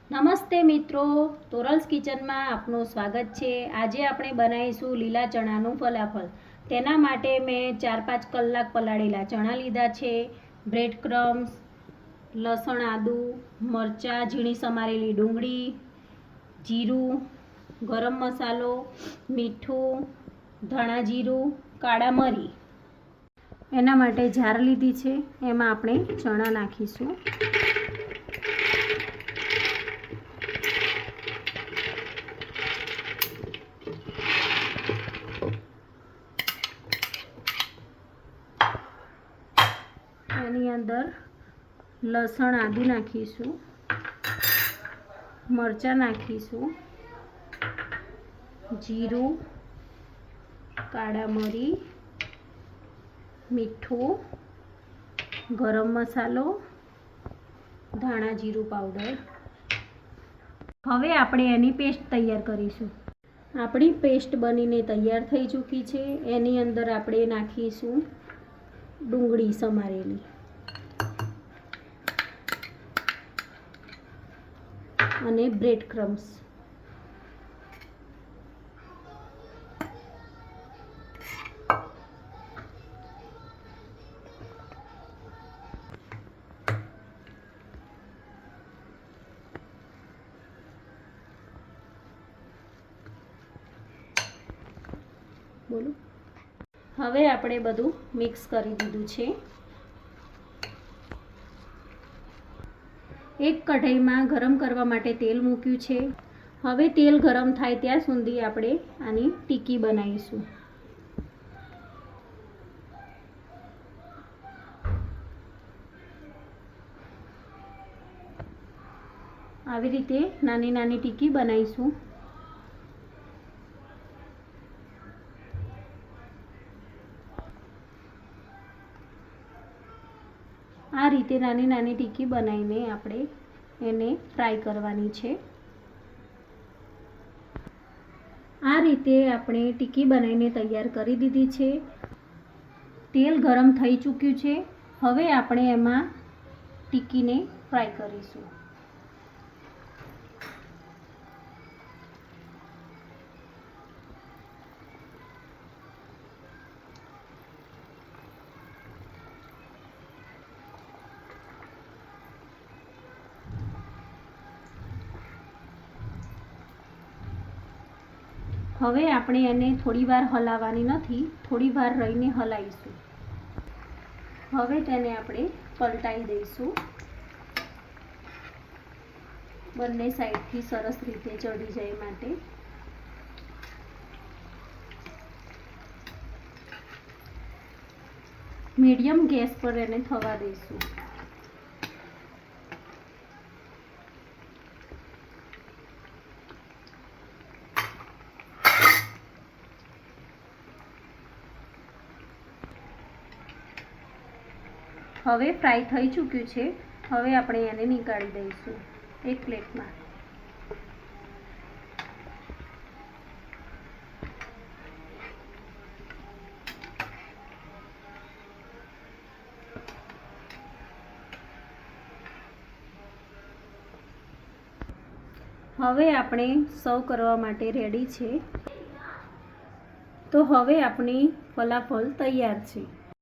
નમસ્તે મિત્રો, તોરલ્સ કિચનમાં આપનું સ્વાગત છે। આજે આપણે બનાવીશું લીલા ચણાનું ફલાફલ। તેના માટે મેં 4-5 કલાક પલાળેલા ચણા લીધા છે, બ્રેડ ક્રમ્સ, લસણ, આદુ, મરચાં, ઝીણી સમારેલી ડુંગળી, જીરું, ગરમ મસાલો, મીઠું, ધાણા જીરું, કાળા મરી। એના માટે જાર લીધી છે, એમાં આપણે ચણા નાખીશું। એની અંદર લસણ આદુ નાખીશું, મરચાં નાખીશું, જીરું, કાળા મરી, મીઠું, ગરમ મસાલો, ધાણા જીરું પાવડર। હવે આપણે એની પેસ્ટ તૈયાર કરીશું। આપણી પેસ્ટ બનીને તૈયાર થઈ ચૂકી છે। એની અંદર આપણે નાખીશું ડુંગળી સમારેલી અને બ્રેડ ક્રમ્સ। બોલો। હવે આપણે બધું મિક્સ કરી દીધું છે। એક કઢાઈમાં ગરમ કરવા માટે તેલ મૂક્યું છે। હવે તેલ ગરમ થાય ત્યાં સુધી આપણે આની ટિક્કી બનાવીશું। આવી રીતે નાની નાની ટિક્કી બનાવીશું। આ રીતે નાની નાની ટિક્કી બનાવીને આપણે એને ફ્રાય કરવાની છે। આ રીતે આપણે ટિક્કી બનાવીને તૈયાર કરી દીધી છે। તેલ ગરમ થઈ ચૂક્યું છે। હવે આપણે એમાં ટિક્કીને ફ્રાય કરીશું। હવે આપણે એને થોડીવાર હલાવવાની નથી, થોડીવાર રહીને હલાવીશું। હવે તેને આપણે પલટાઈ દઈશું, બંને સાઈડથી સરસ રીતે ચડી જાય માટે। મીડિયમ ગેસ પર એને થવા દઈશું। હવે ફ્રાય થઈ ચૂક્યું છે। હવે આપણે એને નીકાળી દઈશું એક પ્લેટમાં। હવે આપણે સર્વ કરવા માટે રેડી છે। તો હવે આપણી ફલાફલ તૈયાર છે।